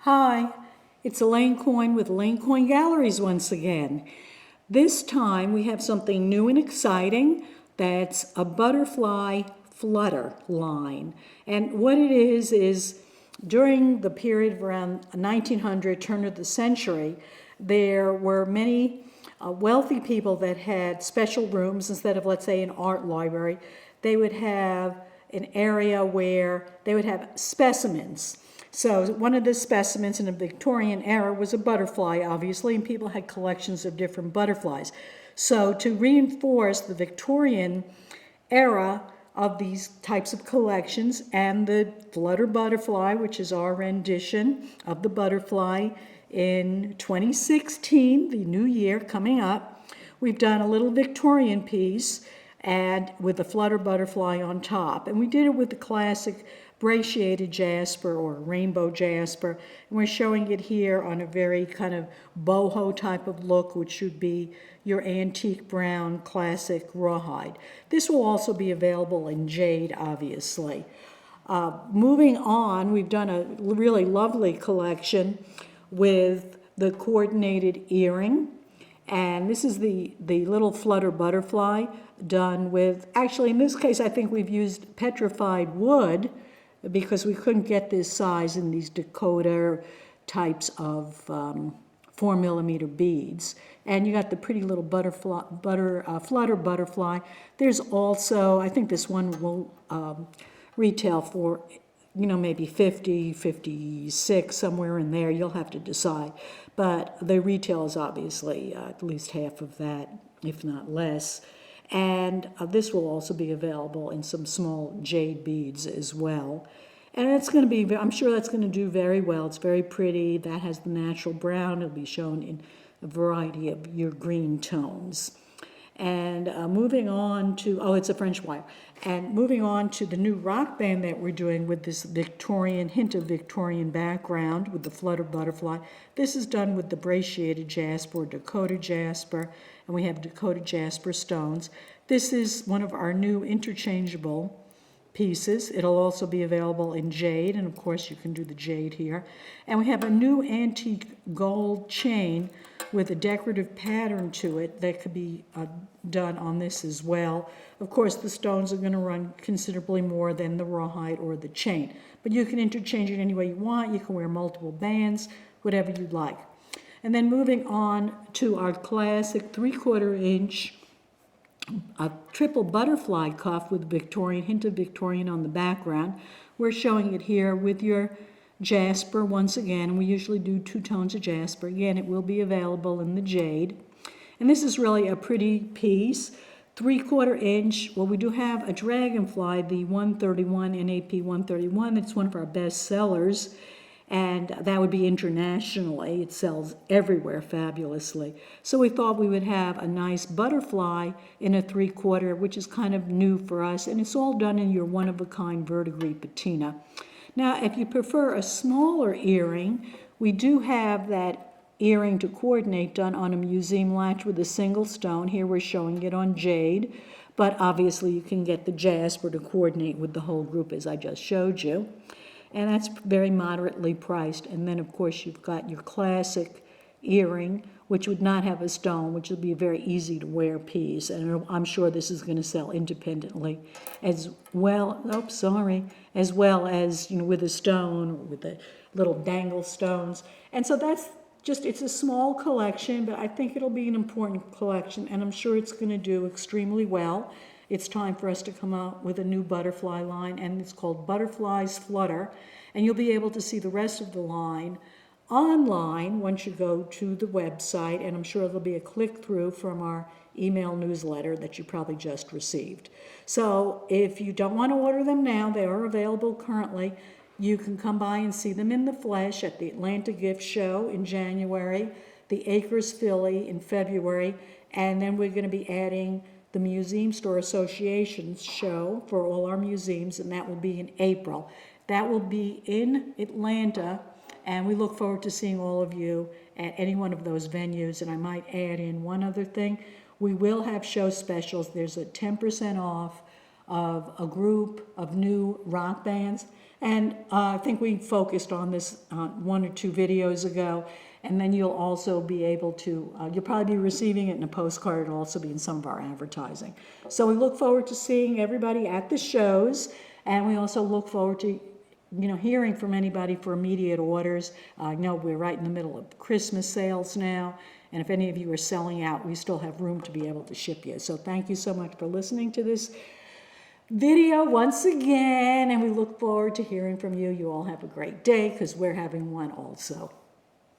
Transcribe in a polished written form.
Hi, it's Elaine Coyne with Elaine Coyne Galleries once again. This time we have something new and exciting that's a butterfly flutter line. And what it is during the period of around 1900, turn of the century, there were many wealthy people that had special rooms instead of, let's say, an art library. They would have an area where they would have specimens. So one of the specimens in the Victorian era was a butterfly, obviously, and people had collections of different butterflies. So to reinforce the Victorian era of these types of collections and the Flutter butterfly, which is our rendition of the butterfly in 2016, the new year coming up, we've done a little Victorian piece and with the Flutter butterfly on top. And we did it with the classic brachiated jasper or rainbow jasper. And we're showing it here on a very kind of boho type of look, which should be your antique brown classic rawhide. This will also be available in jade, obviously. Moving on, we've done a really lovely collection with the coordinated earring. And this is the little Flutter butterfly done with, actually in this case I think we've used petrified wood because we couldn't get this size in these Dakota types of 4mm beads. And you got the pretty little Flutter butterfly. There's also, I think this one will retail for, maybe 50, 56, somewhere in there. You'll have to decide. But the retail is obviously at least half of that, if not less. And this will also be available in some small jade beads as well. And it's going to be, I'm sure that's going to do very well. It's very pretty. That has the natural brown. It'll be shown in a variety of your green tones. And moving on to, it's a French wire. And moving on to the new rock band that we're doing with this Victorian, hint of Victorian background with the Flutter butterfly. This is done with the brachiated jasper or Dakota jasper, and we have Dakota jasper stones. This is one of our new interchangeable pieces. It'll also be available in jade, and of course you can do the jade here. And we have a new antique gold chain with a decorative pattern to it that could be done on this as well. Of course, the stones are going to run considerably more than the rawhide or the chain, but you can interchange it any way you want. You can wear multiple bands, whatever you'd like. And then moving on to our classic 3/4 inch a triple butterfly cuff with Victorian, hint of Victorian on the background. We're showing it here with your jasper once again. We usually do 2 tones of jasper. Again, it will be available in the jade. And this is really a pretty piece. 3/4 inch. Well, we do have a dragonfly, the 131, NAP 131. It's one of our best sellers. And that would be internationally. It sells everywhere fabulously. So we thought we would have a nice butterfly in a 3/4, which is kind of new for us. And it's all done in your one-of-a-kind verdigris patina. Now, if you prefer a smaller earring, we do have that earring to coordinate done on a museum latch with a single stone. Here we're showing it on jade. But obviously you can get the jasper to coordinate with the whole group as I just showed you. And that's very moderately priced. And then, of course, you've got your classic earring, which would not have a stone, which would be a very easy to wear piece. And I'm sure this is going to sell independently as well. As well as, with a stone or with the little dangle stones. And so that's just, it's a small collection, but I think it'll be an important collection. And I'm sure it's going to do extremely well. It's time for us to come out with a new butterfly line, and it's called Butterflies Flutter. And you'll be able to see the rest of the line online once you go to the website, and I'm sure there'll be a click-through from our email newsletter that you probably just received. So if you don't want to order them now, they are available currently. You can come by and see them in the flesh at the Atlanta Gift Show in January, the Acres Philly in February, and then we're going to be adding the Museum Store Association's show for all our museums, and that will be in April. That will be in Atlanta, and we look forward to seeing all of you at any one of those venues. And I might add in one other thing. We will have show specials. There's a 10% off of a group of new rock bands, And I think we focused on this 1 or 2 videos ago. And then you'll also be able to, you'll probably be receiving it in a postcard. It'll also be in some of our advertising. So we look forward to seeing everybody at the shows. And we also look forward to, hearing from anybody for immediate orders. I know we're right in the middle of Christmas sales now. And if any of you are selling out, we still have room to be able to ship you. So thank you so much for listening to this video once again. And we look forward to hearing from you. You all have a great day because we're having one also.